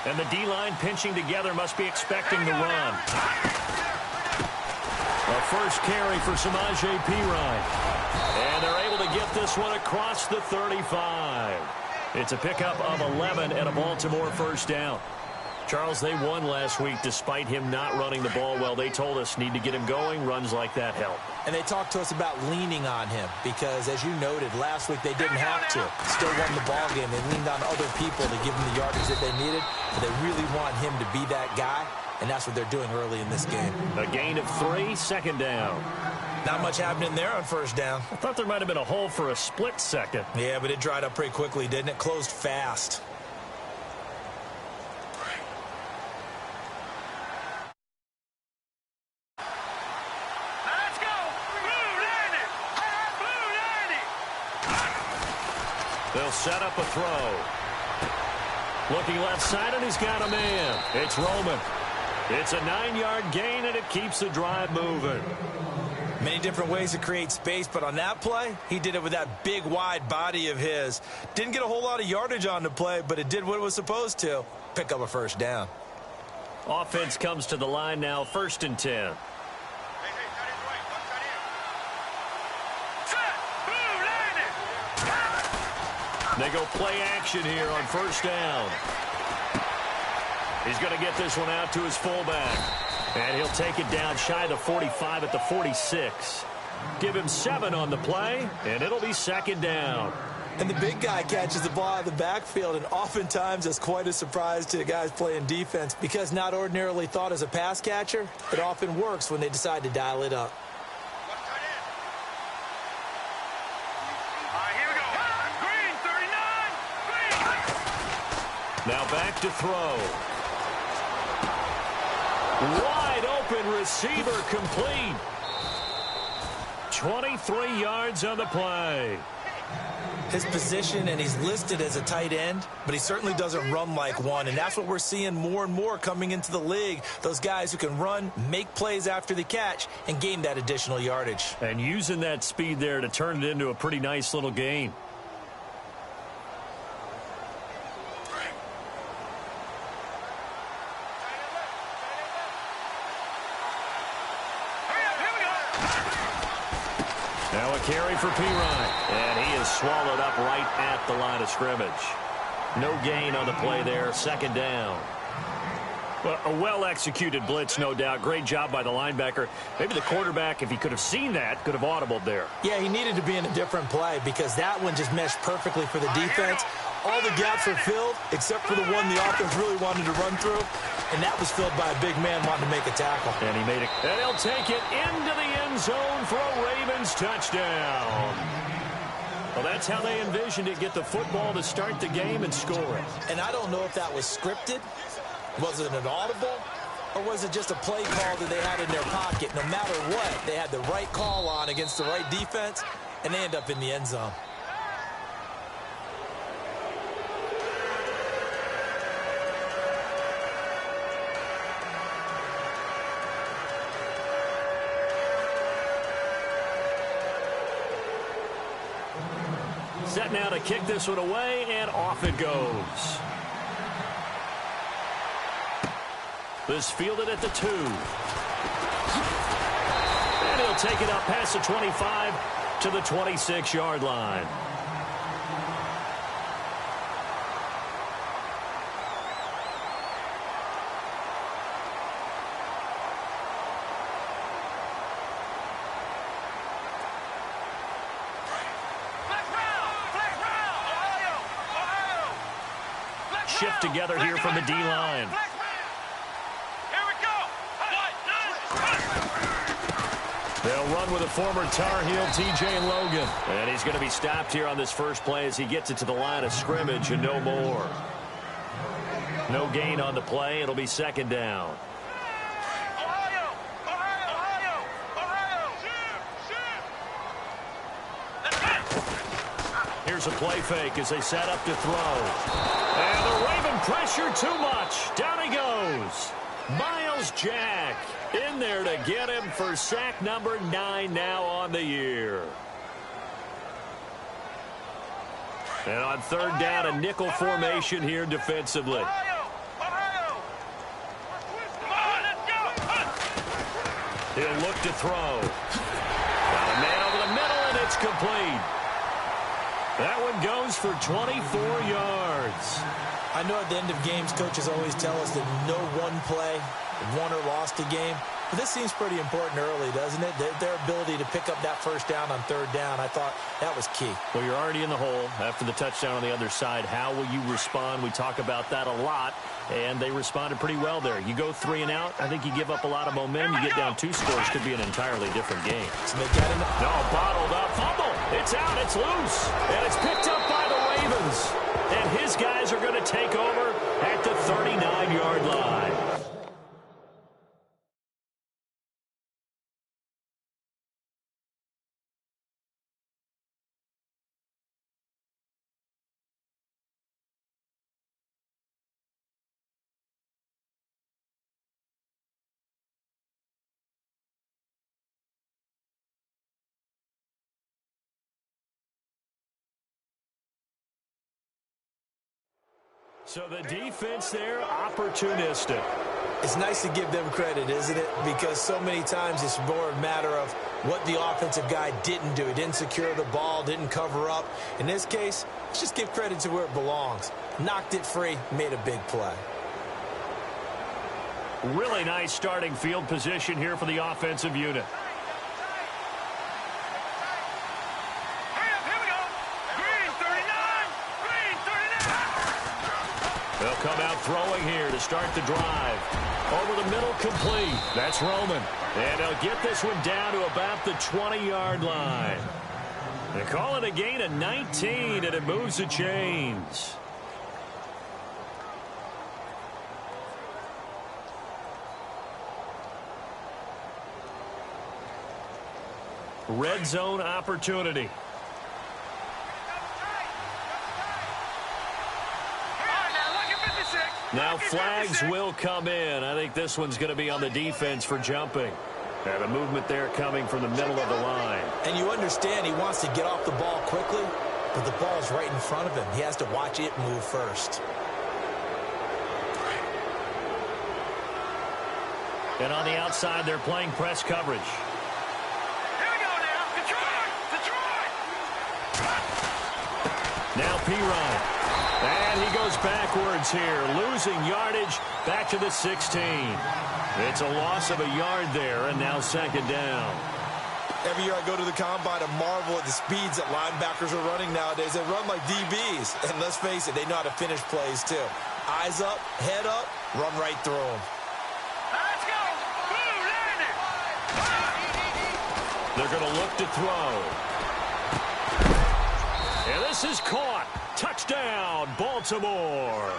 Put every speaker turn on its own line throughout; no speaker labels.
And the D-line pinching together must be expecting the run. A first carry for Samaje Perine. And they're able to get this one across the 35. It's a pickup of 11 and a Baltimore first down. Charles, they won last week despite him not running the ball well. They told us need to get him going. Runs like that help.
And they talked to us about leaning on him because, as you noted, last week they didn't have to. Still won the ball game. They leaned on other people to give them the yardage that they needed. But they really want him to be that guy, and that's what they're doing early in this game.
A gain of 3, second down.
Not much happening there on first down.
I thought there might have been a hole for a split second.
Yeah, but it dried up pretty quickly, didn't it? Closed fast.
They'll set up a throw. Looking left side, and he's got a man. It's Roman. It's a 9-yard gain, and it keeps the drive moving.
Many different ways to create space, but on that play, he did it with that big, wide body of his. Didn't get a whole lot of yardage on the play, but it did what it was supposed to. Pick up a first down.
Offense comes to the line now, 1st and 10. They go play action here on first down. He's going to get this one out to his fullback. And he'll take it down shy of the 45 at the 46. Give him 7 on the play, and it'll be 2nd down.
And the big guy catches the ball out of the backfield, and oftentimes that's quite a surprise to the guys playing defense because not ordinarily thought as a pass catcher, it often works when they decide to dial it up.
Now back to throw. Wide open receiver complete. 23 yards on the play.
His position, and he's listed as a tight end, but he certainly doesn't run like one, and that's what we're seeing more and more coming into the league. Those guys who can run, make plays after the catch, and gain that additional yardage.
And using that speed there to turn it into a pretty nice little gain. Now a carry for Perine, and he is swallowed up right at the line of scrimmage. No gain on the play there, 2nd down. Well, a well-executed blitz, no doubt. Great job by the linebacker. Maybe the quarterback, if he could have seen that, could have audibled there.
Yeah, he needed to be in a different play because that one just meshed perfectly for the defense. All the gaps were filled except for the one the offense really wanted to run through, and that was filled by a big man wanting to make a tackle.
And he made it. And he'll take it into the end zone for a Ravens touchdown. Well, that's how they envisioned it, get the football to start the game and score it.
And I don't know if that was scripted. Was it an audible? Or was it just a play call that they had in their pocket? No matter what, they had the right call on against the right defense, and they end up in the end zone.
Set now to kick this one away, and off it goes. This fielded at the 2. And he'll take it up past the 25 to the 26-yard line. Shift together here from the D-line. They'll run with a former Tar Heel, T.J. Logan. And he's going to be stopped here on this first play as he gets it to the line of scrimmage and no more. No gain on the play. It'll be 2nd down. Here's a play fake as they set up to throw. And the Raven pressure too much. Down he goes. Miles Jack in there to get him for sack number 9 now on the year. And on 3rd down, a nickel formation here defensively. He'll look to throw. Got a man over the middle, and it's complete. That one goes for 24 yards.
I know at the end of games, coaches always tell us that no one play won or lost a game. But this seems pretty important early, doesn't it? Their ability to pick up that first down on third down, I thought that was key.
Well, you're already in the hole after the touchdown on the other side. How will you respond? We talk about that a lot, and they responded pretty well there. You go 3 and out, I think you give up a lot of momentum. You get down 2 scores, could be an entirely different game.
So they got
no, bottled up, fumble. It's out, it's loose, and it's picked up by the Ravens. And his guys are going to take over at the 39-yard line. So the defense there, opportunistic.
It's nice to give them credit, isn't it? Because so many times it's more a matter of what the offensive guy didn't do. He didn't secure the ball, didn't cover up. In this case, let's just give credit to where it belongs. Knocked it free, made a big play.
Really nice starting field position here for the offensive unit. They'll come out throwing here to start the drive. Over the middle, complete. That's Roman. And they'll get this one down to about the 20-yard line. They call it a gain of 19, and it moves the chains. Red zone opportunity. Now flags will come in. I think this one's going to be on the defense for jumping. And a movement there coming from the middle of the line.
And you understand he wants to get off the ball quickly, but the ball's right in front of him. He has to watch it move first.
And on the outside, they're playing press coverage.
Here we go now. Detroit!
Now P-Ryan. And he goes backwards here, losing yardage back to the 16. It's a loss of a yard there, and now second down.
Every year I go to the combine and marvel at the speeds that linebackers are running nowadays. They run like DBs. And let's face it, they know how to finish plays too. Eyes up, head up, run right through them.
Let's go! Blue, land it!
They're going to look to throw. And this is caught. Touchdown, Baltimore.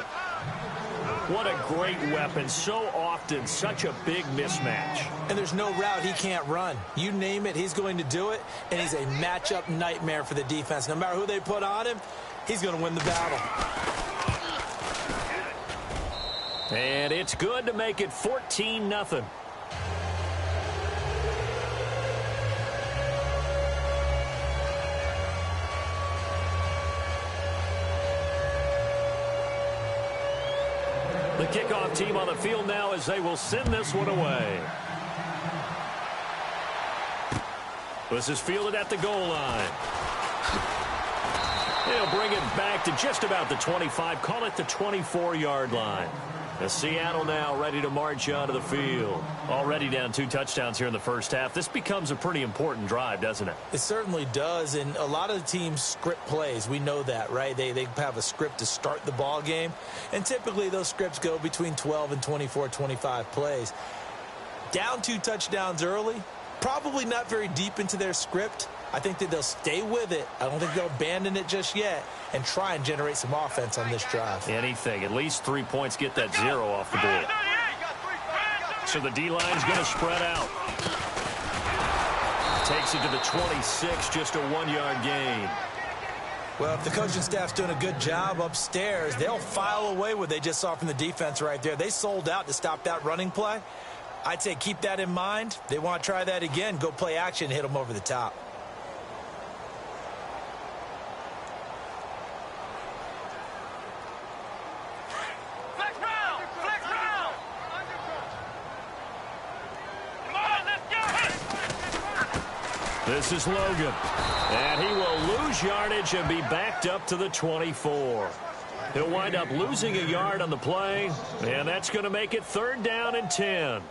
What a great weapon. So often, such a big mismatch.
And there's no route he can't run. You name it, he's going to do it. And he's a matchup nightmare for the defense. No matter who they put on him, he's going to win the battle.
And it's good to make it 14-0. The kickoff team on the field now as they will send this one away. This is fielded at the goal line. They'll bring it back to just about the 25. Call it the 24-yard line. As Seattle now ready to march onto the field. Already down 2 touchdowns here in the first half. This becomes a pretty important drive, doesn't it?
It certainly does, and a lot of the teams script plays. We know that, right? They have a script to start the ball game, and typically those scripts go between 12 and 24, 25 plays. Down 2 touchdowns early, probably not very deep into their script. I think that they'll stay with it. I don't think they'll abandon it just yet and try and generate some offense on this drive.
Anything. At least 3 points, get that 0 off the board. So the D-line's going to spread out. Takes it to the 26, just a 1-yard gain.
Well, if the coaching staff's doing a good job upstairs, they'll file away what they just saw from the defense right there. They sold out to stop that running play. I'd say keep that in mind. They want to try that again. Go play action and hit them over the top.
Flex Brown! Flex Brown! Come on, let's go!
This is Logan. And he will lose yardage and be backed up to the 24. He'll wind up losing a yard on the play, and that's going to make it 3rd down and 10.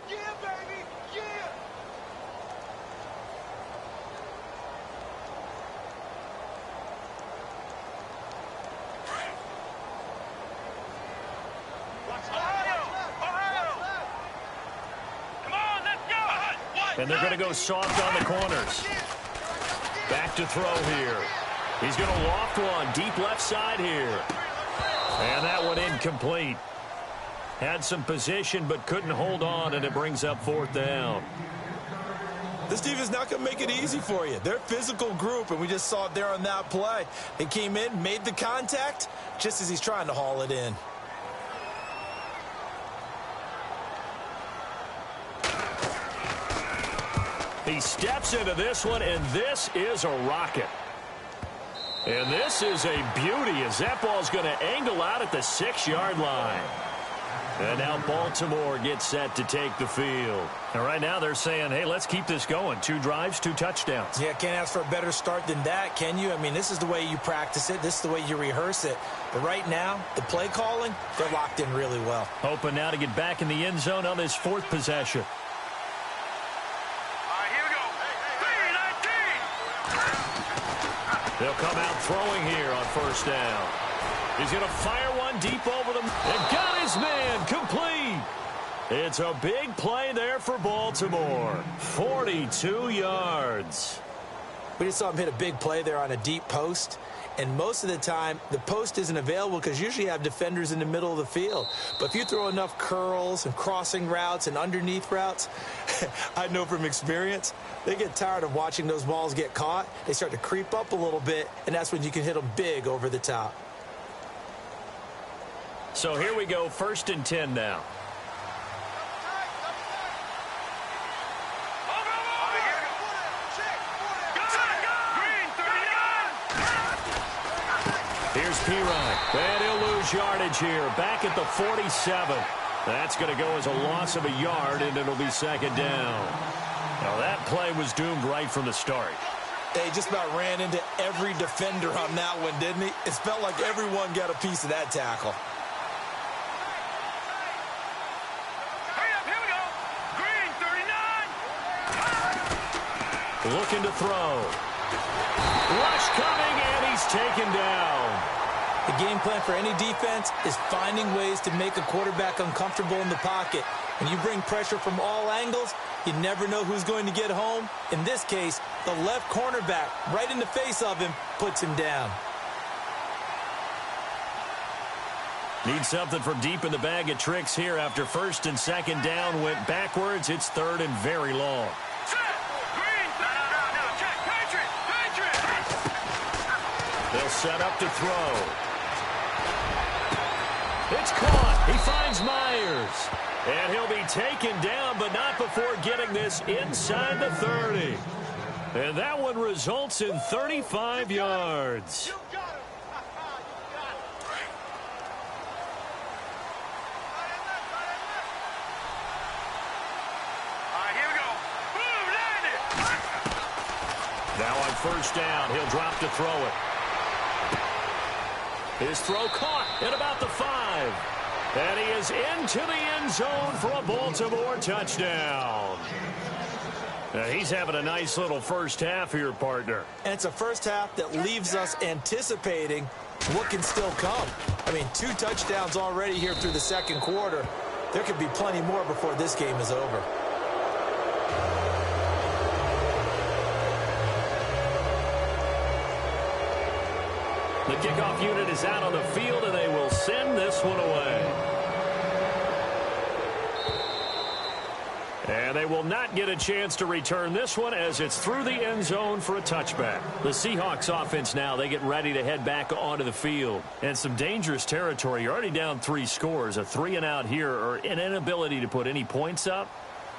And they're going to go soft on the corners. Back to throw here. He's going to loft one deep left side here. And that one incomplete. Had some position but couldn't hold on, and it brings up 4th down.
This defense is not going to make it easy for you. They're a physical group, and we just saw it there on that play. They came in, made the contact, just as he's trying to haul it in.
He steps into this one, and this is a rocket. And this is a beauty as that ball's going to angle out at the 6-yard line. And now Baltimore gets set to take the field. And right now they're saying, hey, let's keep this going. 2 drives, 2 touchdowns.
Yeah, can't ask for a better start than that, can you? I mean, this is the way you practice it. This is the way you rehearse it. But right now, the play calling, they're locked in really well.
Hoping now to get back in the end zone on this 4th possession. They'll come out throwing here on 1st down. He's going to fire one deep over them. And got his man complete. It's a big play there for Baltimore. 42 yards.
We just saw him hit a big play there on a deep post. And most of the time, the post isn't available because usually you have defenders in the middle of the field. But if you throw enough curls and crossing routes and underneath routes, I know from experience, they get tired of watching those balls get caught. They start to creep up a little bit, and that's when you can hit them big over the top.
So here we go, 1st and 10 now. Here's Pirine, and he'll lose yardage here, back at the 47. That's going to go as a loss of a yard, and it'll be 2nd down. Now that play was doomed right from the start.
They just about ran into every defender on that one, didn't he? It felt like everyone got a piece of that tackle.
Here we go. Green, 39.
Looking to throw. Rush coming, and he's taken down.
The game plan for any defense is finding ways to make a quarterback uncomfortable in the pocket. When you bring pressure from all angles, you never know who's going to get home. In this case, the left cornerback, right in the face of him, puts him down.
Need something from deep in the bag of tricks here after 1st and 2nd down went backwards. It's 3rd and very long. They'll set up to throw. It's caught. He finds Myers. And he'll be taken down, but not before getting this inside the 30. And that one results in 35 yards. Now on 1st down, he'll drop to throw it. His throw caught at about the 5. And he is into the end zone for a Baltimore touchdown. Now he's having a nice little first half here, partner.
And it's a first half that leaves us anticipating what can still come. I mean, 2 touchdowns already here through the 2nd quarter. There could be plenty more before this game is over.
The kickoff unit is out on the field, and they will send this one away. And they will not get a chance to return this one as it's through the end zone for a touchback. The Seahawks offense now, they get ready to head back onto the field. And some dangerous territory. You're already down 3 scores. A 3-and-out here or an inability to put any points up.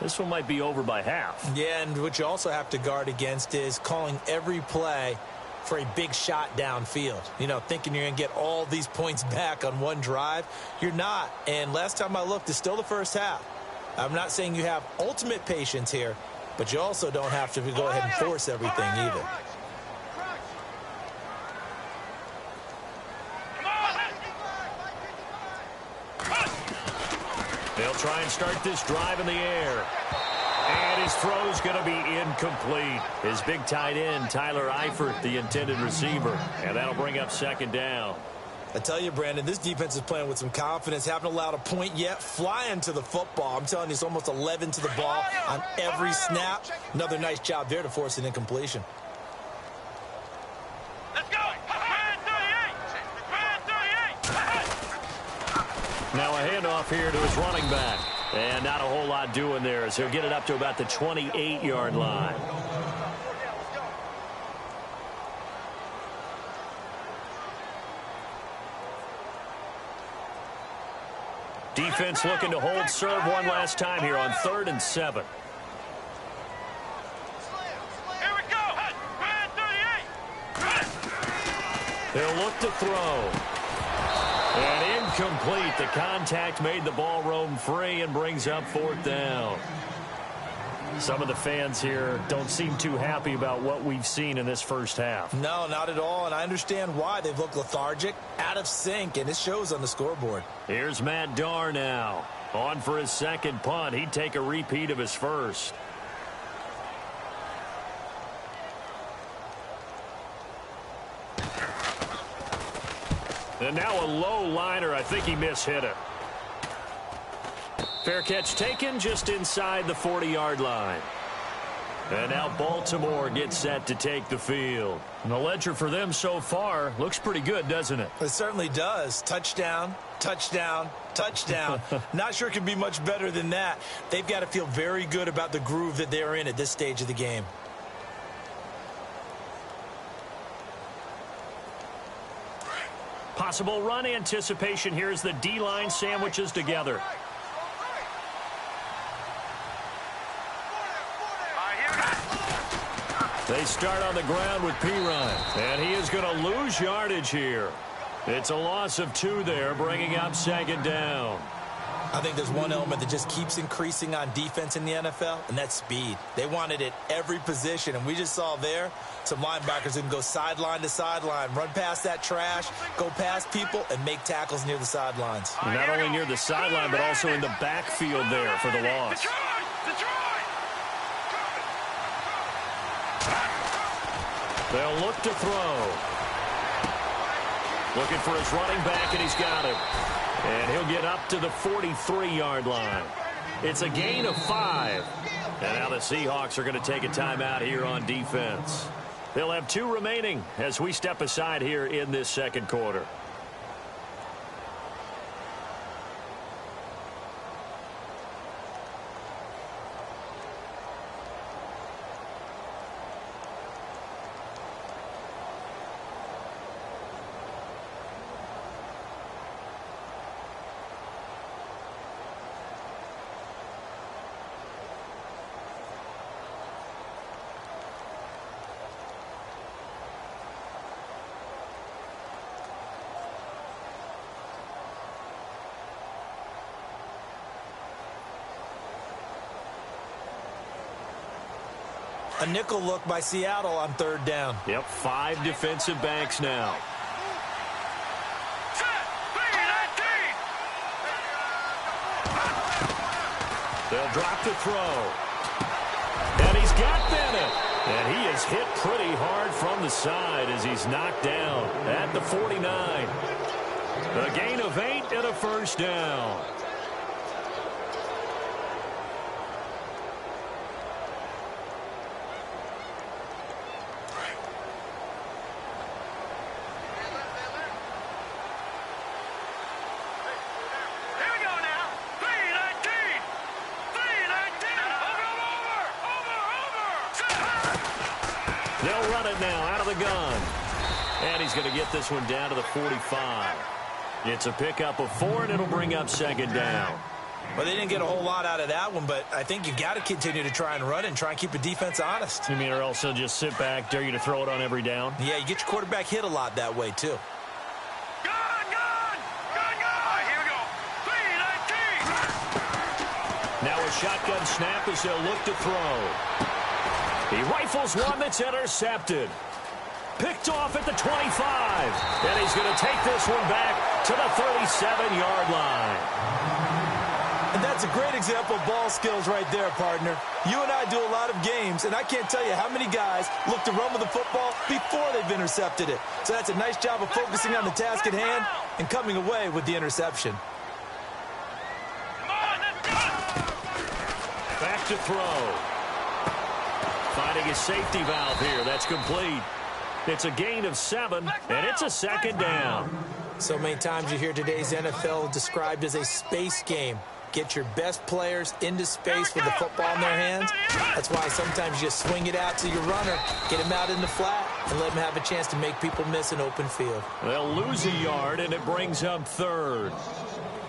This one might be over by half.
Yeah, and what you also have to guard against is calling every play for a big shot downfield. You know, thinking you're going to get all these points back on one drive. You're not. And last time I looked, it's still the first half. I'm not saying you have ultimate patience here, but you also don't have to go ahead and force everything either.
They'll try and start this drive in the air. And his throw's going to be incomplete. His big tight end, Tyler Eifert, the intended receiver. And that'll bring up second down.
I tell you, Brandon, this defense is playing with some confidence. Haven't allowed a point yet. Flying to the football. I'm telling you, it's almost 11 to the ball on every snap. Another nice job there to force an incompletion.
Let's go.
Now a handoff here to his running back. And not a whole lot doing there as he'll get it up to about the 28-yard line. Defense looking to hold serve one last time here on 3rd and 7.
Here we go.
They'll look to throw. And incomplete. The contact made the ball roam free and brings up 4th down. Some of the fans here don't seem too happy about what we've seen in this first half.
No, not at all, and I understand why. They've looked lethargic, out of sync, and it shows on the scoreboard.
Here's Matt Darr now. On for his second punt. He'd take a repeat of his first. And now a low liner. I think he mishit it. Fair catch taken just inside the 40-yard line. And now Baltimore gets set to take the field. And the ledger for them so far looks pretty good, doesn't it?
It certainly does. Touchdown, touchdown, touchdown. Not sure it can be much better than that. They've got to feel very good about the groove that they're in at this stage of the game.
Possible run anticipation here as the D-line sandwiches together. They start on the ground with Pirine, and he is going to lose yardage here. It's a loss of 2 there, bringing up second down.
I think there's one element that just keeps increasing on defense in the NFL, and that's speed. They want it at every position, and we just saw there some linebackers who can go sideline to sideline, run past that trash, go past people, and make tackles near the sidelines.
Not only near the sideline, but also in the backfield there for the loss. They'll look to throw. Looking for his running back, and he's got him. And he'll get up to the 43-yard line. It's a gain of 5. And now the Seahawks are going to take a timeout here on defense. They'll have 2 remaining as we step aside here in this second quarter.
A nickel look by Seattle on 3rd down.
Yep, 5 defensive backs now. They'll drop the throw. And he's got Bennett. And he is hit pretty hard from the side as he's knocked down at the 49. A gain of 8 and a first down. They'll run it now out of the gun. And he's going to get this one down to the 45. It's a pickup of 4, and it'll bring up second down.
Well, they didn't get a whole lot out of that one, but I think you got to continue to try and run and try and keep the defense honest.
You mean, or else they'll just sit back, dare you to throw it on every down?
Yeah, you get your quarterback hit a lot that way, too.
Here we go. 3-19.
Now a shotgun snap as they'll look to throw. He rifles one that's intercepted. Picked off at the 25. And he's going to take this one back to the 37-yard line.
And that's a great example of ball skills right there, partner. You and I do a lot of games, and I can't tell you how many guys look to run with the football before they've intercepted it. So that's a nice job of focusing on the task at hand and coming away with the interception.
Back to throw. Finding his safety valve here. That's complete. It's a gain of 7, and it's a second down.
So many times you hear today's NFL described as a space game. Get your best players into space with the football in their hands. That's why sometimes you just swing it out to your runner, get him out in the flat, and let him have a chance to make people miss an open field.
They'll lose a yard, and it brings up 3rd.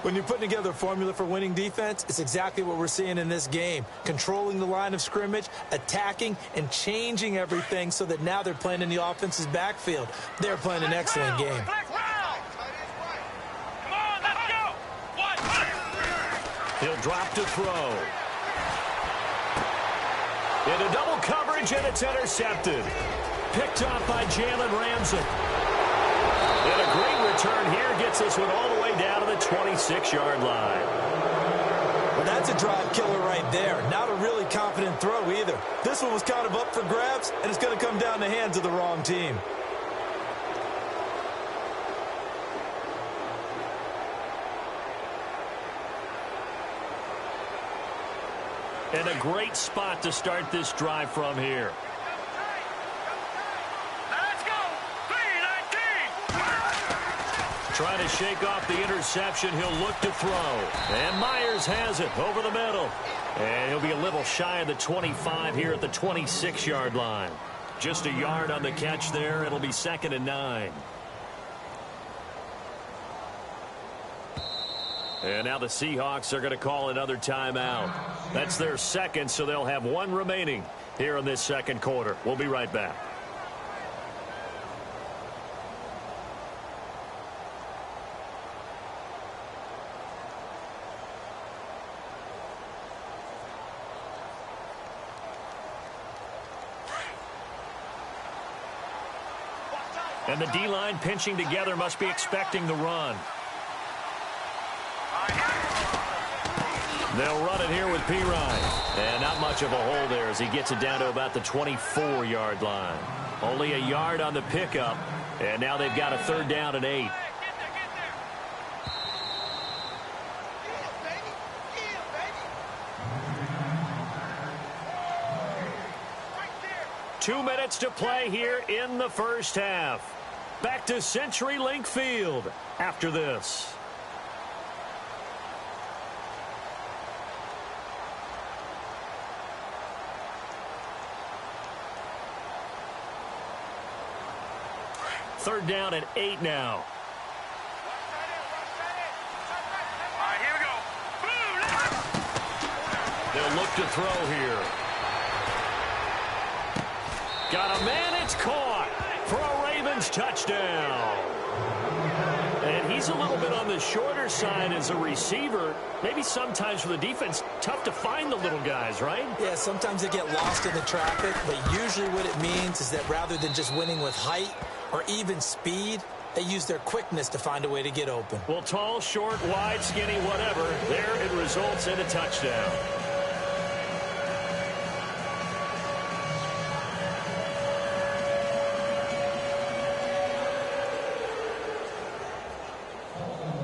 When you're putting together a formula for winning defense, it's exactly what we're seeing in this game. Controlling the line of scrimmage, attacking, and changing everything so that now they're playing in the offense's backfield. They're playing an excellent game.
He'll drop to throw. Into double coverage, and it's intercepted. Picked off by Jalen Ramsey. And a great return here gets this one all the way down to the 26-yard line.
Well, that's a drive killer right there. Not a really confident throw either. This one was kind of up for grabs, and it's going to come down the hands of the wrong team.
And a great spot to start this drive from here. Trying to shake off the interception. He'll look to throw. And Myers has it over the middle. And he'll be a little shy of the 25 here at the 26-yard line. Just a yard on the catch there. It'll be 2nd and 9. And now the Seahawks are going to call another timeout. That's their second, so they'll have 1 remaining here in this second quarter. We'll be right back. And the D-line pinching together, must be expecting the run. They'll run it here with Pirine. And not much of a hole there as he gets it down to about the 24-yard line. Only a yard on the pickup. And now they've got a 3rd down and 8. Two minutes to play here in the first half. Back to CenturyLink Field after this. Third down and 8 now.
All right, here we go.
They'll look to throw here. Got a man, it's caught for a Ravens touchdown. And he's a little bit on the shorter side as a receiver. Maybe sometimes for the defense, tough to find the little guys, right?
Yeah, sometimes they get lost in the traffic, but usually what it means is that rather than just winning with height or even speed, they use their quickness to find a way to get open.
Well, tall, short, wide, skinny, whatever, there it results in a touchdown.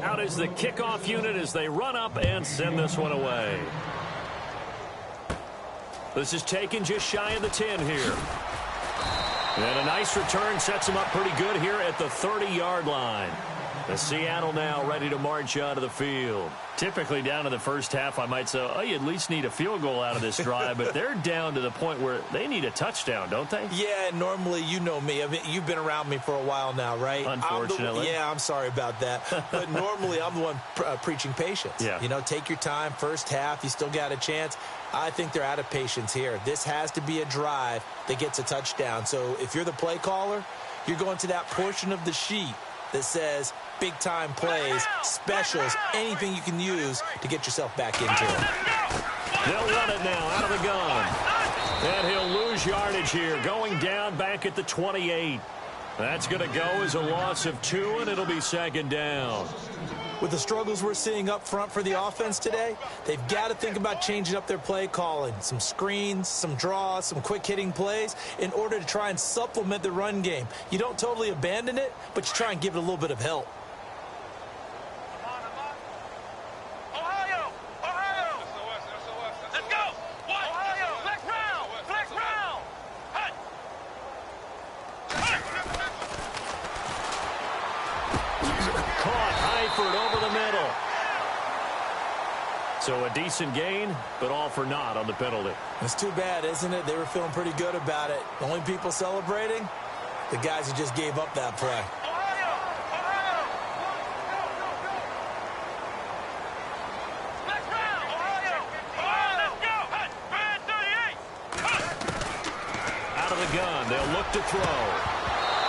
Out is the kickoff unit as they run up and send this one away. This is taken just shy of the 10 here. And a nice return sets them up pretty good here at the 30-yard line. The Seattle now ready to march out of the field. Typically down in the first half, I might say, oh, you at least need a field goal out of this drive, but they're down to the point where they need a touchdown, don't they?
Yeah, normally, you know me. I mean, you've been around me for a while now, right?
Unfortunately.
I'm sorry about that. But normally, I'm the one preaching patience.
Yeah.
You know, take your time. First half, you still got a chance. I think they're out of patience here. This has to be a drive that gets a touchdown. So if you're the play caller, you're going to that portion of the sheet that says big-time plays, specials, anything you can use to get yourself back into it.
They'll run it now out of the gun. And he'll lose yardage here, going down back at the 28. That's going to go as a loss of 2, and it'll be second down.
With the struggles we're seeing up front for the offense today, they've got to think about changing up their play calling. Some screens, some draws, some quick-hitting plays in order to try and supplement the run game. You don't totally abandon it, but you try and give it a little bit of help.
Over the middle. So a decent gain, but all for naught on the penalty.
It's too bad, isn't it? They were feeling pretty good about it. The only people celebrating, the guys who just gave up that play.
Out of the gun, they'll look to throw.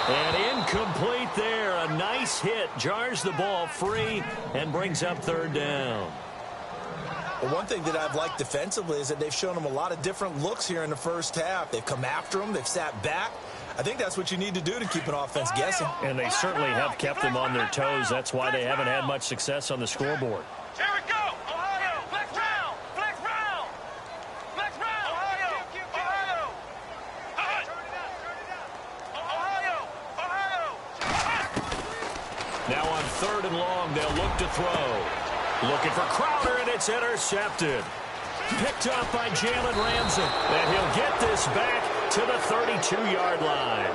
And incomplete there. A nice hit. Jars the ball free and brings up third down.
Well, one thing that I've liked defensively is that they've shown them a lot of different looks here in the first half. They've come after them. They've sat back. I think that's what you need to do to keep an offense guessing.
And they certainly have kept them on their toes. That's why they haven't had much success on the scoreboard.
Here we go. Ohio. Flex round. Flex round. Flex round. Ohio. Ohio.
Now on 3rd and long, they'll look to throw. Looking for Crowder, and it's intercepted. Picked up by Jalen Ramsey. And he'll get this back to the 32-yard line.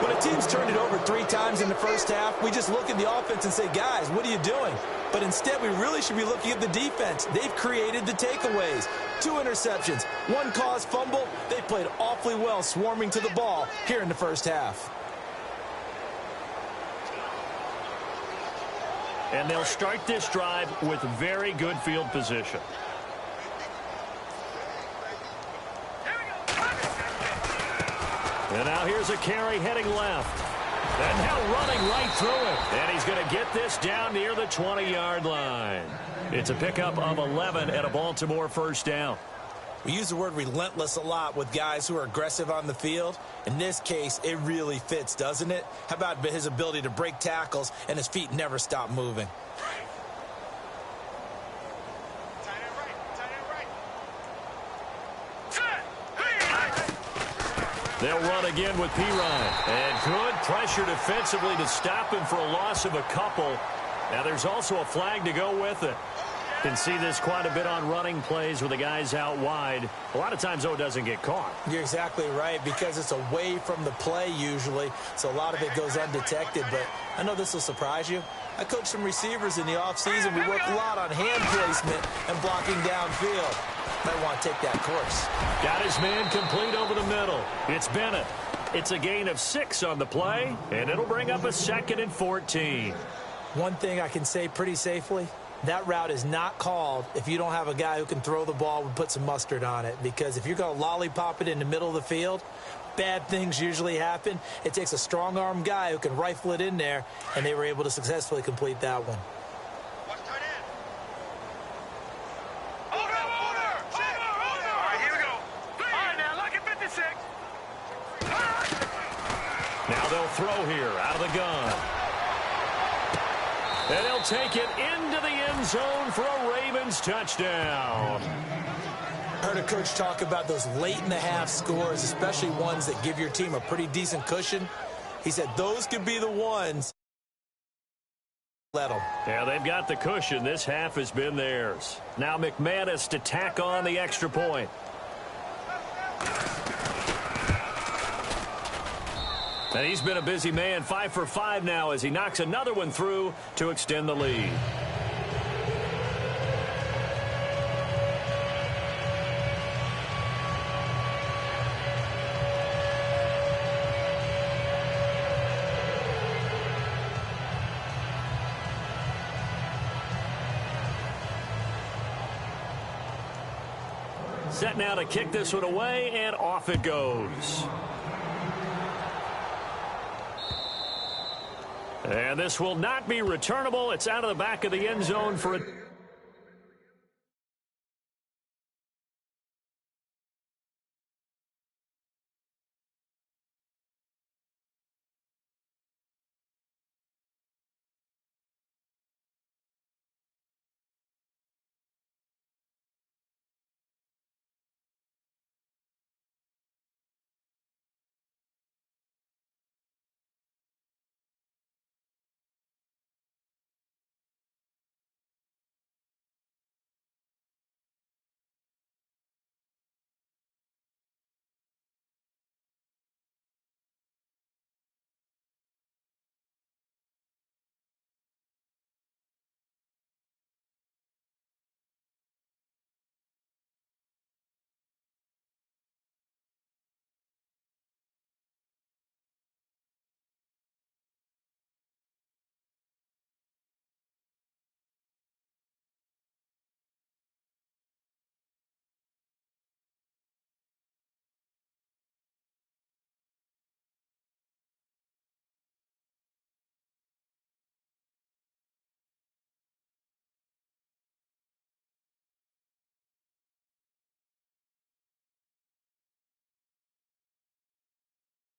When a team's turned it over 3 times in the first half, we just look at the offense and say, guys, what are you doing? But instead, we really should be looking at the defense. They've created the takeaways. 2 interceptions, 1 caused fumble. They played awfully well swarming to the ball here in the first half.
And they'll start this drive with very good field position. And now here's a carry heading left. And now running right through it. And he's going to get this down near the 20-yard line. It's a pickup of 11 and a Baltimore first down.
We use the word relentless a lot with guys who are aggressive on the field. In this case, it really fits, doesn't it? How about his ability to break tackles and his feet never stop moving?
They'll run again with P-Ryan. And good pressure defensively to stop him for a loss of a couple. Now there's also a flag to go with it. Can see this quite a bit on running plays with the guys out wide. A lot of times, though, it doesn't get caught.
You're exactly right, because it's away from the play usually, so a lot of it goes undetected. But I know this will surprise you. I coached some receivers in the offseason. We work a lot on hand placement and blocking downfield. Might want to take that course.
Got his man complete over the middle. It's Bennett. It's a gain of 6 on the play, and it'll bring up a 2nd and 14.
One thing I can say pretty safely, that route is not called if you don't have a guy who can throw the ball and put some mustard on it. Because if you're going to lollipop it in the middle of the field, bad things usually happen. It takes a strong-arm guy who can rifle it in there, and they were able to successfully complete that one.
Now they'll throw here out of the gun. And he'll take it into the end zone for a Ravens touchdown.
I heard a coach talk about those late-in-the-half scores, especially ones that give your team a pretty decent cushion. He said those could be the ones. Let them.
Yeah, they've got the cushion. This half has been theirs. Now McManus to tack on the extra point. And he's been a busy man, 5 for 5 now as he knocks another one through to extend the lead. Set now to kick this one away, and off it goes. And this will not be returnable. It's out of the back of the end zone for a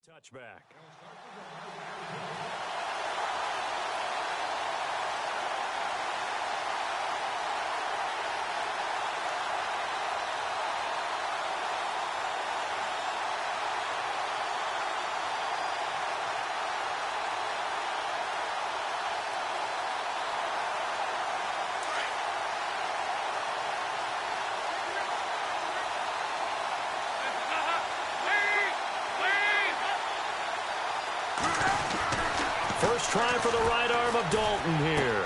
Touchback. First try for the right arm of Dalton here.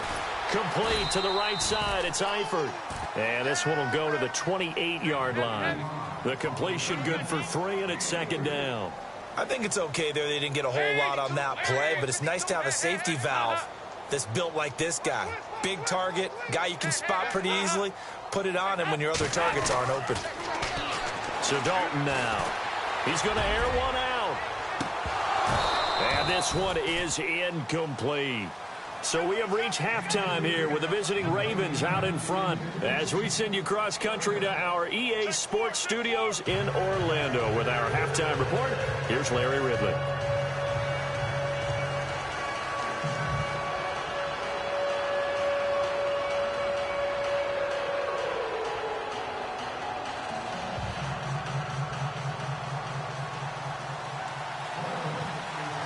Complete to the right side. It's Eifert. And this one will go to the 28-yard line. The completion good for 3, and it's second down.
I think it's okay there. They didn't get a whole lot on that play, but it's nice to have a safety valve that's built like this guy. Big target, guy you can spot pretty easily. Put it on him when your other targets aren't open.
So Dalton now. He's going to air one out. And this one is incomplete. So we have reached halftime here with the visiting Ravens out in front as we send you cross country to our EA Sports Studios in Orlando with our halftime report. Here's Larry Ridley.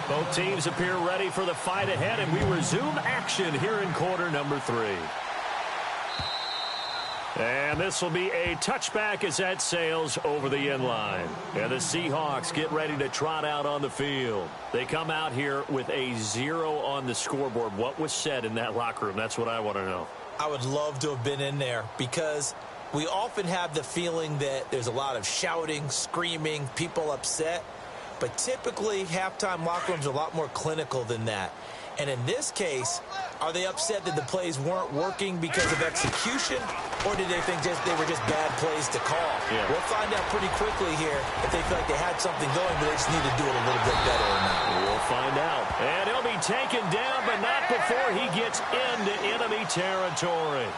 Both teams appear ready for the fight ahead, and we resume action here in quarter number 3. And this will be a touchback as that sails over the end line. And the Seahawks get ready to trot out on the field. They come out here with a 0 on the scoreboard. What was said in that locker room? That's what I want to know.
I would love to have been in there because we often have the feeling that there's a lot of shouting, screaming, people upset. But typically, halftime locker rooms are a lot more clinical than that. And in this case, are they upset that the plays weren't working because of execution, or did they think they were just bad plays to call?
Yeah.
We'll find out pretty quickly here if they feel like they had something going, but they just need to do it a little bit better or not.
We'll find out. And he'll be taken down, but not before he gets into enemy territory.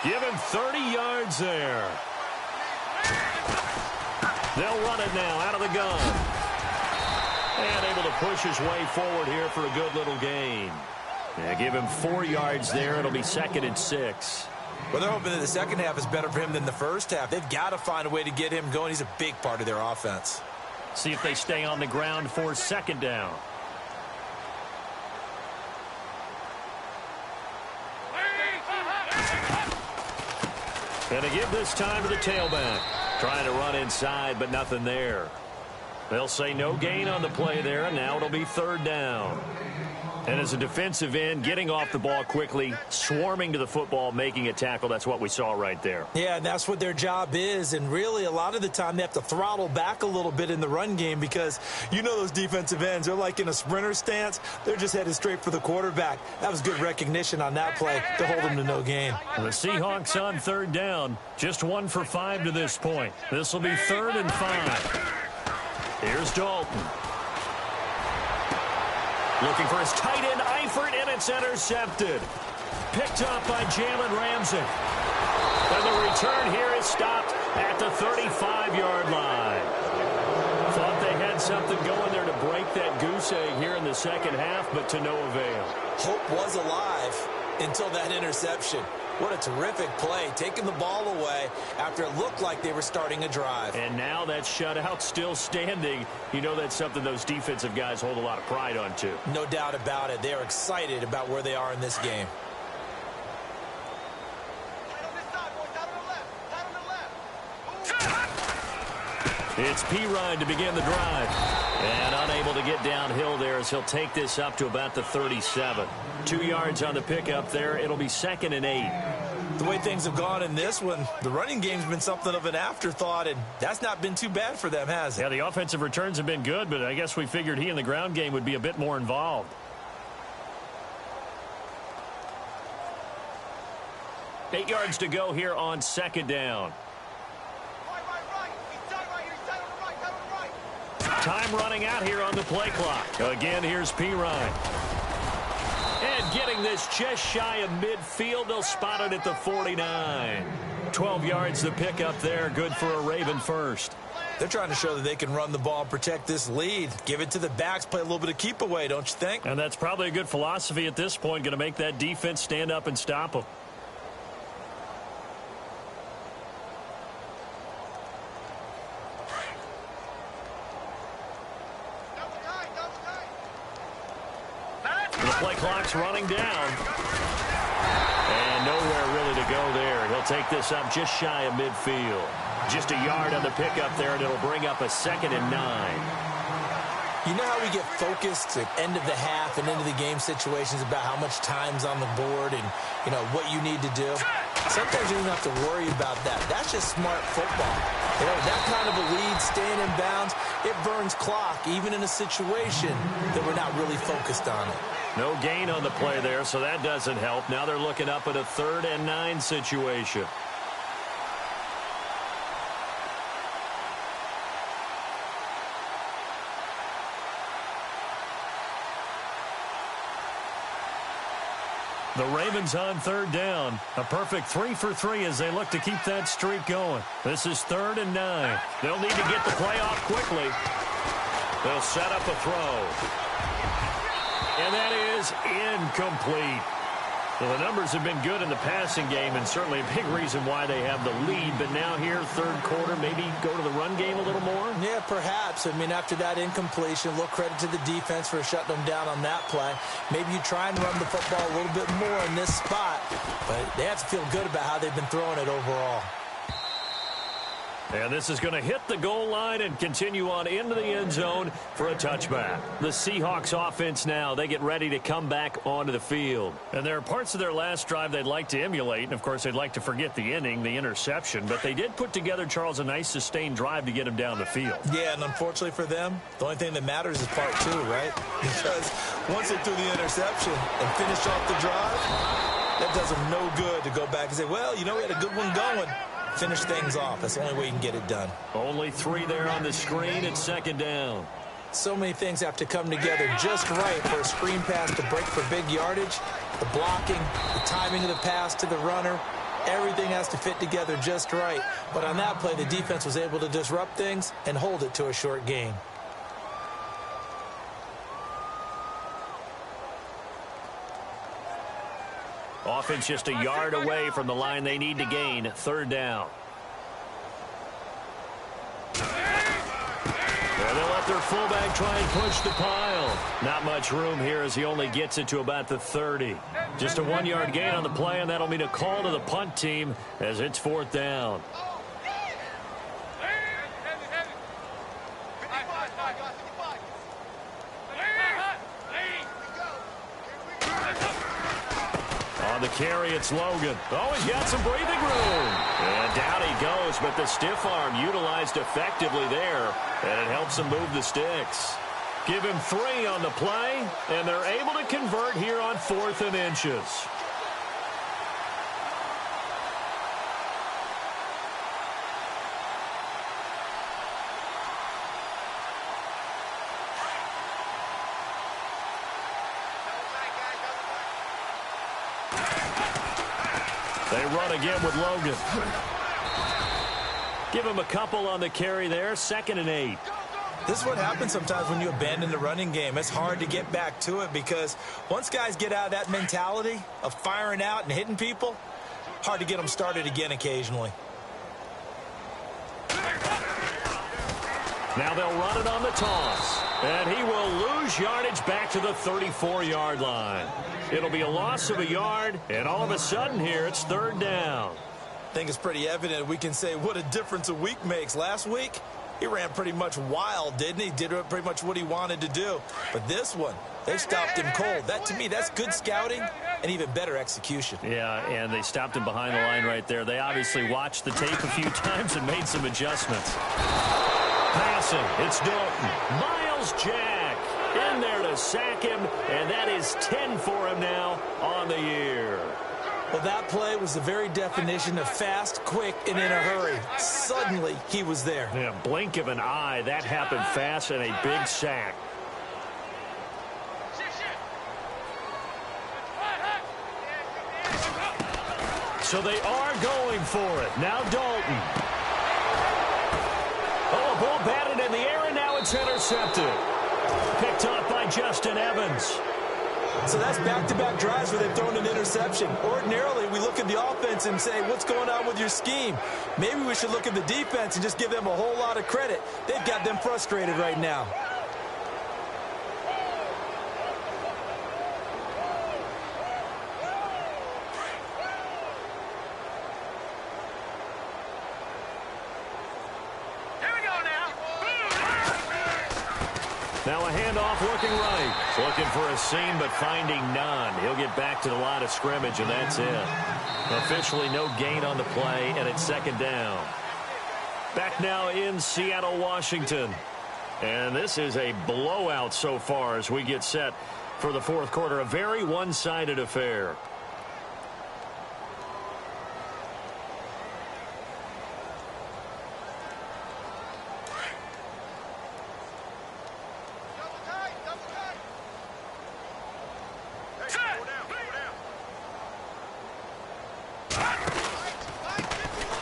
Give him 30 yards there. They'll run it now out of the gun. And able to push his way forward here for a good little gain. Yeah, give him 4 yards there. It'll be 2nd and 6.
Well, they're hoping that the second half is better for him than the first half. They've got to find a way to get him going. He's a big part of their offense.
See if they stay on the ground for second down. And to give this time to the tailback. Trying to run inside, but nothing there. They'll say no gain on the play there, and now it'll be 3rd down. And as a defensive end, getting off the ball quickly, swarming to the football, making a tackle, that's what we saw right there.
Yeah, and that's what their job is. And really, a lot of the time, they have to throttle back a little bit in the run game because you know those defensive ends, they're like in a sprinter stance. They're just headed straight for the quarterback. That was good recognition on that play to hold them to no gain.
The Seahawks on 3rd down, just 1 for 5 to this point. This will be 3rd and 5. Here's Dalton. Looking for his tight end, Eifert, and it's intercepted. Picked up by Jalen Ramsey. And the return here is stopped at the 35-yard line. Thought they had something going there to break that goose egg here in the second half, but to no avail.
Hope was alive until that interception. What a terrific play, taking the ball away after it looked like they were starting a drive.
And now that shutout still standing. You know that's something those defensive guys hold a lot of pride on, too.
No doubt about it. They're excited about where they are in this game.
It's Pirine to begin the drive. And unable to get downhill there as he'll take this up to about the 37. 2 yards on the pickup there. It'll be 2nd and 8.
The way things have gone in this one, the running game's been something of an afterthought, and that's not been too bad for them, has it?
Yeah, the offensive returns have been good, but I guess we figured he in the ground game would be a bit more involved. 8 yards to go here on 2nd down. Time running out here on the play clock. Again, here's Pirine. And getting this just shy of midfield. They'll spot it at the 49. 12 yards the pickup there. Good for a Raven first.
They're trying to show that they can run the ball and protect this lead. Give it to the backs, play a little bit of keep away, don't you think?
And that's probably a good philosophy at this point, going to make that defense stand up and stop them. The play clock's running down. And nowhere really to go there. He'll take this up just shy of midfield. Just a yard on the pickup there, and it'll bring up a 2nd and 9.
You know how we get focused at end of the half and into the game situations about how much time's on the board and, you know, what you need to do? Sometimes you don't have to worry about that. That's just smart football. You know, that kind of a lead, staying in bounds, it burns clock, even in a situation that we're not really focused on it.
No gain on the play there, so that doesn't help. Now they're looking up at a 3rd and 9 situation. The Ravens on 3rd down. A perfect 3 for 3 as they look to keep that streak going. This is 3rd and 9. They'll need to get the play off quickly. They'll set up a throw. And that is incomplete. Well, the numbers have been good in the passing game and certainly a big reason why they have the lead. But now here, 3rd quarter, maybe go to the run game a little more?
Yeah, perhaps. I mean, after that incompletion, a little credit to the defense for shutting them down on that play. Maybe you try and run the football a little bit more in this spot. But they have to feel good about how they've been throwing it overall.
And this is going to hit the goal line and continue on into the end zone for a touchback. The Seahawks offense now, they get ready to come back onto the field. And there are parts of their last drive they'd like to emulate. And, of course, they'd like to forget the inning, the interception. But they did put together, Charles, a nice sustained drive to get them down the field.
Yeah, and unfortunately for them, the only thing that matters is part 2, right? Because once they threw the interception and finished off the drive, that does them no good to go back and say, well, you know, we had a good one going. Finish things off. That's the only way you can get it done.
Only 3 there on the screen at 2nd down.
So many things have to come together just right for a screen pass to break for big yardage. The blocking, the timing of the pass to the runner, everything has to fit together just right. But on that play, the defense was able to disrupt things and hold it to a short gain.
Offense just a yard away from the line they need to gain. 3rd down. And they'll let their fullback try and push the pile. Not much room here as he only gets it to about the 30. Just a 1-yard gain on the play, and that'll mean a call to the punt team as it's 4th down. On the carry, it's Logan. Oh, he's got some breathing room. And down he goes, but the stiff arm utilized effectively there, and it helps him move the sticks. Give him 3 on the play, and they're able to convert here on 4th and inches. They run again with Logan. Give him a couple on the carry there. 2nd and 8.
This is what happens sometimes when you abandon the running game. It's hard to get back to it because once guys get out of that mentality of firing out and hitting people, hard to get them started again occasionally.
Now they'll run it on the toss. And he will lose yardage back to the 34-yard line. It'll be a loss of a yard, and all of a sudden here it's 3rd down.
I think it's pretty evident we can say what a difference a week makes. Last week, he ran pretty much wild, didn't he? Did pretty much what he wanted to do. But this one, they stopped him cold. That, to me, that's good scouting and even better execution.
Yeah, and they stopped him behind the line right there. They obviously watched the tape a few times and made some adjustments. Passing, it's Dalton. Miles Jack in there to sack him, and that is 10 for him now on the year.
Well, that play was the very definition of fast, quick, and in a hurry. Suddenly, he was there.
Yeah, blink of an eye, that happened fast, and a big sack. So they are going for it. Now Dalton. Oh, boy. batted in the air, and now it's intercepted. Picked off by Justin Evans.
So that's back-to-back drives where they've thrown an interception. Ordinarily, we look at the offense and say, what's going on with your scheme? Maybe we should look at the defense and just give them a whole lot of credit. They've got them frustrated right now.
Now a handoff working right. Looking for a seam, but finding none. He'll get back to the line of scrimmage, and that's it. Officially no gain on the play, and it's second down. Back now in Seattle, Washington. And this is a blowout so far as we get set for the fourth quarter. A very one-sided affair.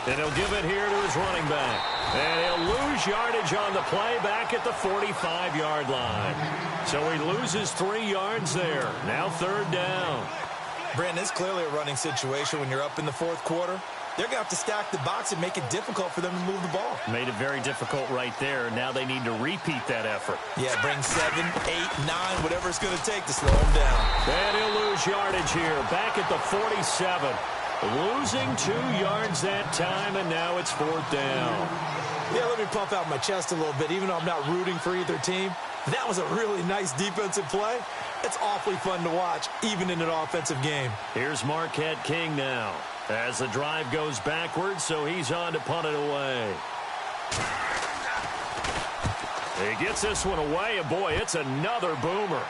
And he'll give it here to his running back. And he'll lose yardage on the play back at the 45-yard line. So he loses 3 yards there. Now third down.
Brandon, it's clearly a running situation when you're up in the fourth quarter. They're going to have to stack the box and make it difficult for them to move the ball.
Made it very difficult right there. Now they need to repeat that effort.
Yeah, bring 7, 8, 9, whatever it's going to take to slow him down.
And he'll lose yardage here. Back at the 47. Losing 2 yards that time, and now it's fourth down.
Yeah, let me puff out my chest a little bit, even though I'm not rooting for either team. That was a really nice defensive play. It's awfully fun to watch, even in an offensive game.
Here's Marquette King now, as the drive goes backwards, so he's on to punt it away. He gets this one away, and boy, it's another boomer.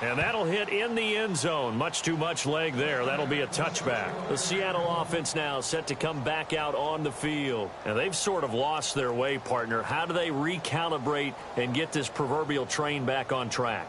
And that'll hit in the end zone. Much too much leg there. That'll be a touchback. The Seattle offense now set to come back out on the field. And they've sort of lost their way, partner. How do they recalibrate and get this proverbial train back on track?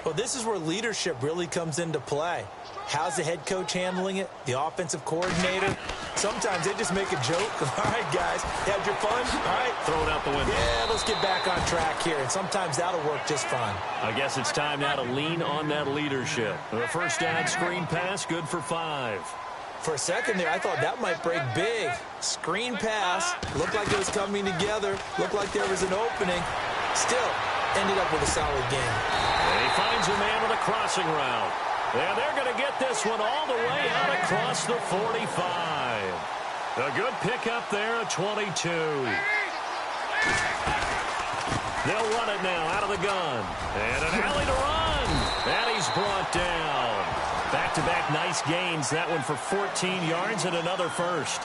Well, this is where leadership really comes into play. How's the head coach handling it? The offensive coordinator? Sometimes they just make a joke. All right, guys, had your fun? All right.
Throw it out the window.
Yeah, let's get back on track here. And sometimes that'll work just fine.
I guess it's time now to lean on that leadership. The first down screen pass, good for 5.
For a second there, I thought that might break big. Screen pass. Looked like it was coming together. Looked like there was an opening. Still, ended up with a solid game.
And he finds a man with a crossing route. And they're going to get this one all the way out across the 45. A good pickup there at 22. They'll run it now out of the gun. And an alley to run. And he's brought down. Back-to-back nice gains. That one for 14 yards and another first.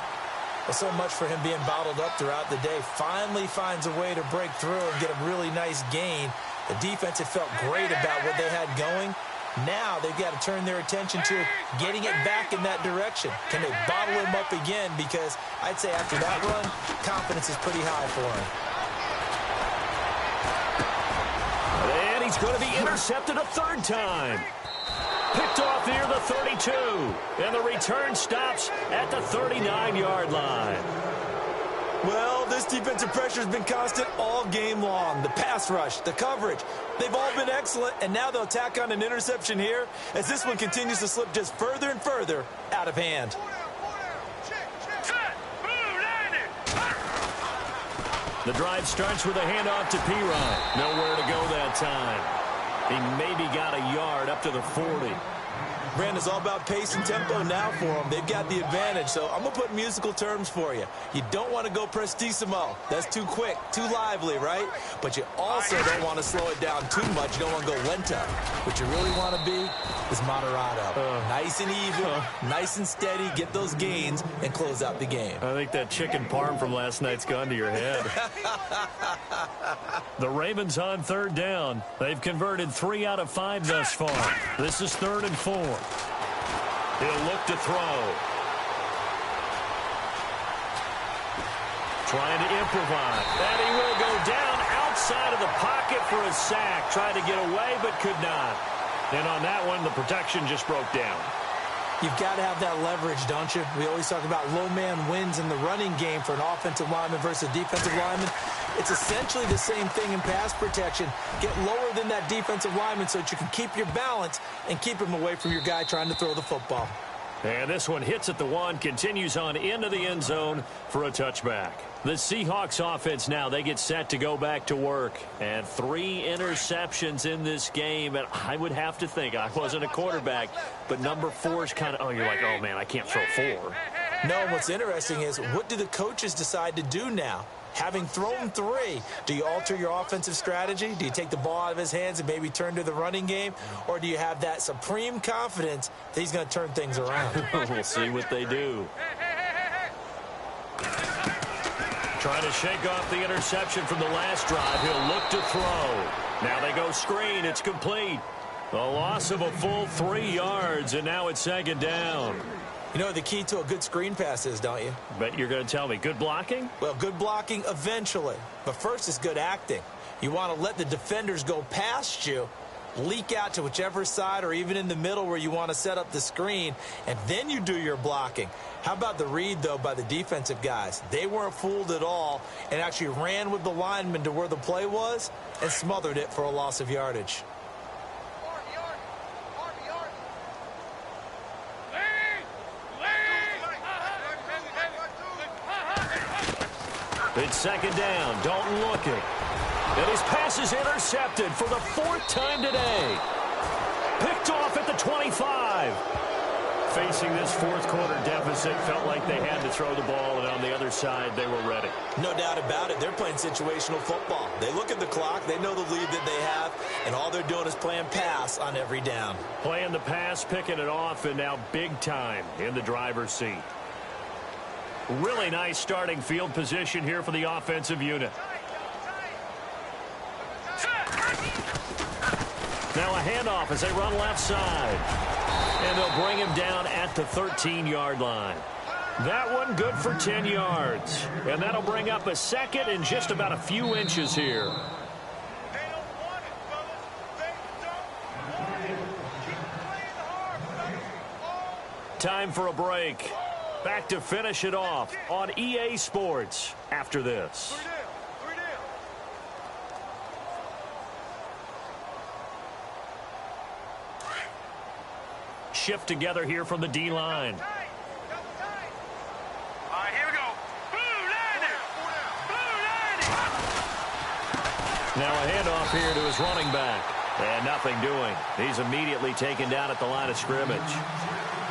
Well, so much for him being bottled up throughout the day. Finally finds a way to break through and get a really nice gain. The defense had felt great about what they had going. Now they've got to turn their attention to getting it back in that direction. Can they bottle him up again? Because I'd say after that run, confidence is pretty high for him.
And he's going to be intercepted a third time. Picked off near the 32. And the return stops at the 39-yard line.
Well, this defensive pressure has been constant all game long. The pass rush, the coverage, they've all been excellent, and now they'll tack on an interception here as this one continues to slip just further and further out of hand.
The drive starts with a handoff to P-Ryan. Nowhere to go that time. He maybe got a yard up to the 40.
Brandon's all about pace and tempo now for them. They've got the advantage, so I'm going to put musical terms for you. You don't want to go prestissimo. That's too quick, too lively, right? But you also don't want to slow it down too much. You don't want to go lento. What you really want to be is moderato. Nice and even, nice and steady, get those gains, and close out the game.
I think that chicken parm from last night's gone to your head. The Ravens on third down. They've converted 3 out of 5 thus far. This is 3rd and 4. He'll look to throw. Trying to improvise. And he will go down outside of the pocket for a sack. Tried to get away but could not. And on that one, the protection just broke down.
You've got to have that leverage, don't you? We always talk about low man wins in the running game for an offensive lineman versus a defensive lineman. It's essentially the same thing in pass protection. Get lower than that defensive lineman so that you can keep your balance and keep him away from your guy trying to throw the football.
And this one hits at the 1, continues on into the end zone for a touchback. The Seahawks offense now, they get set to go back to work. And 3 interceptions in this game. And I would have to think, I wasn't a quarterback, but number 4 is kind of, oh, you're like, oh, man, I can't throw 4.
No, what's interesting is what do the coaches decide to do now? Having thrown 3, do you alter your offensive strategy? Do you take the ball out of his hands and maybe turn to the running game? Or do you have that supreme confidence that he's going to turn things around?
We'll see what they do. Trying to shake off the interception from the last drive. He'll look to throw. Now they go screen. It's complete. A loss of a full 3 yards, and now it's 2nd down.
You know what the key to a good screen pass is, don't you?
Bet you're going to tell me. Good blocking?
Well, good blocking eventually. But first is good acting. You want to let the defenders go past you, leak out to whichever side or even in the middle where you want to set up the screen, and then you do your blocking. How about the read, though, by the defensive guys? They weren't fooled at all and actually ran with the lineman to where the play was and smothered it for a loss of yardage.
It's 2nd down. Dalton looking. And his pass is intercepted for the 4th time today. Picked off at the 25. Facing this 4th quarter deficit, felt like they had to throw the ball, and on the other side, they were ready.
No doubt about it. They're playing situational football. They look at the clock. They know the lead that they have, and all they're doing is playing pass on every down.
Playing the pass, picking it off, and now big time in the driver's seat. Really nice starting field position here for the offensive unit. Now a handoff as they run left side. And they'll bring him down at the 13-yard line. That one good for 10 yards. And that'll bring up a 2nd and just about a few inches here. Time for a break. Back to finish it off on EA Sports after this. Shift together here from the D-line.
All right, here we go.
Now a handoff here to his running back. And nothing doing. He's immediately taken down at the line of scrimmage.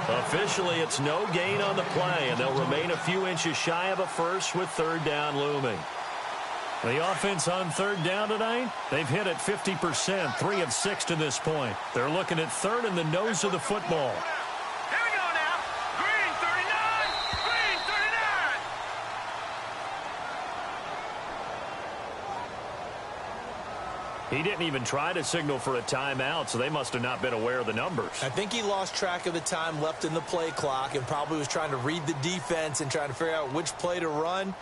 Officially, it's no gain on the play, and they'll remain a few inches shy of a first with 3rd down looming. The offense on 3rd down tonight, they've hit it 50%, 3 of 6 to this point. They're looking at 3rd in the nose of the football.
Here we go now. Green 39. Green 39.
He didn't even try to signal for a timeout, so they must have not been aware of the numbers.
I think he lost track of the time left in the play clock and probably was trying to read the defense and trying to figure out which play to run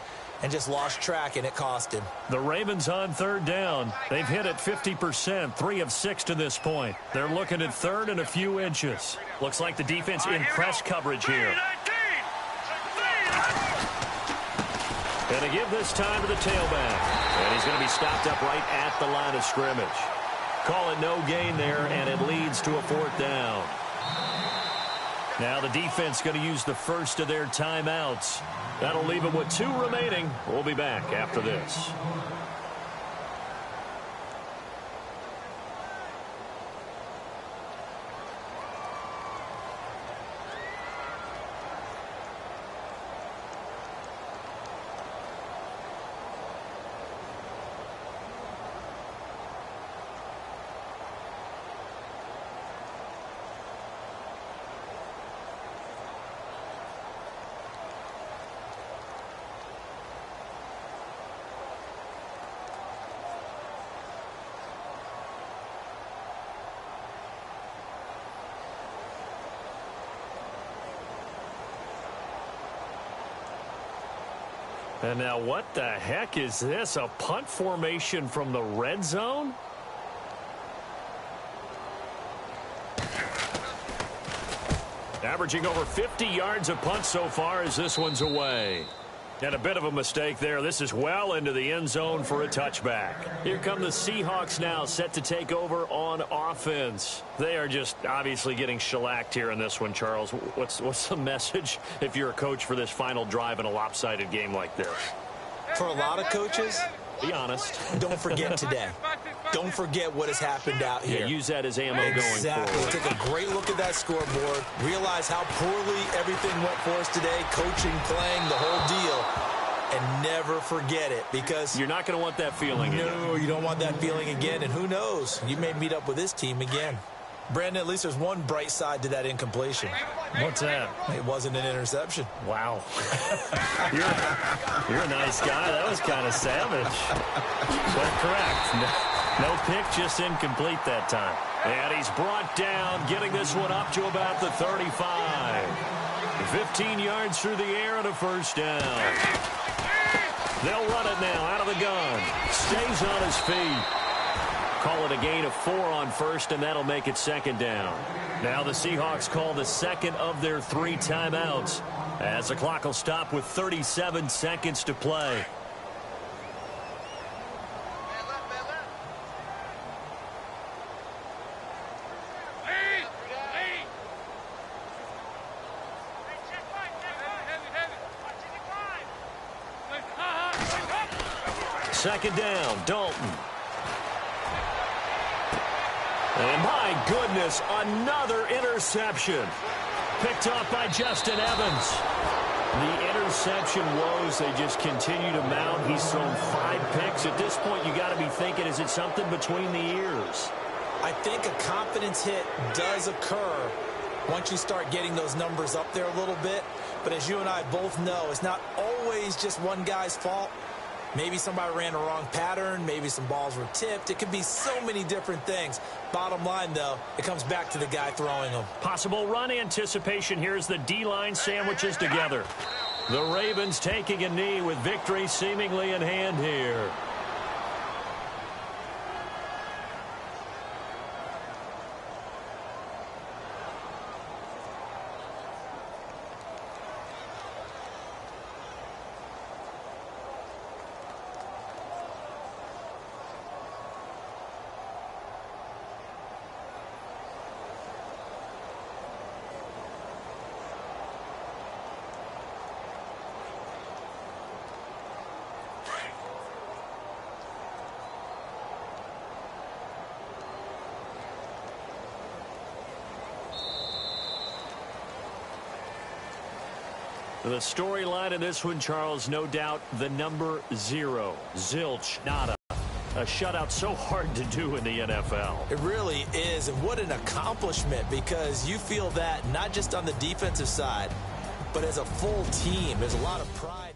and just lost track, and it cost him.
The Ravens on 3rd down. They've hit it 50%, 3 of 6 to this point. They're looking at 3rd and a few inches. Looks like the defense in press coverage here. And to give this time to the tailback. And he's going to be stopped up right at the line of scrimmage. Call it no gain there, and it leads to a 4th down. Now the defense going to use the first of their timeouts. That'll leave them with 2 remaining. We'll be back after this. And now what the heck is this? A punt formation from the red zone? Averaging over 50 yards a punt so far as this one's away. And a bit of a mistake there. This is well into the end zone for a touchback. Here come the Seahawks now, set to take over on offense. They are just obviously getting shellacked here in this one, Charles. What's the message if you're a coach for this final drive in a lopsided game like this?
For a lot of coaches,
be honest.
Don't forget today. Don't forget what has happened out here.
Yeah, use that as ammo going forward.
Exactly. Take a great look at that scoreboard. Realize how poorly everything went for us today. Coaching, playing, the whole deal. And never forget it, because
you're not going to want that feeling again.
No, you don't want that feeling again. And who knows? You may meet up with this team again. Brandon, at least there's one bright side to that incompletion.
What's that?
It wasn't an interception.
Wow. you're a nice guy. That was kind of savage. But correct. No pick, just incomplete that time. And he's brought down, getting this one up to about the 35. 15 yards through the air and a first down. They'll run it now out of the gun. Stays on his feet. Call it a gain of 4 on first, and that'll make it second down. Now the Seahawks call the second of their 3 timeouts, as the clock will stop with 37 seconds to play. Second down, Dalton. And my goodness, another interception. Picked off by Justin Evans. The interception woes, they just continue to mount. He's thrown 5 picks. At this point, you got to be thinking, is it something between the ears?
I think a confidence hit does occur once you start getting those numbers up there a little bit. But as you and I both know, it's not always just one guy's fault. Maybe somebody ran a wrong pattern. Maybe some balls were tipped. It could be so many different things. Bottom line, though, it comes back to the guy throwing them.
Possible run anticipation. Here's the D-line sandwiches together. The Ravens taking a knee with victory seemingly in hand here. The storyline in this one, Charles, no doubt the number 0. Zilch, nada. A shutout so hard to do in the NFL.
It really is, and what an accomplishment, because you feel that not just on the defensive side, but as a full team. There's a lot of pride.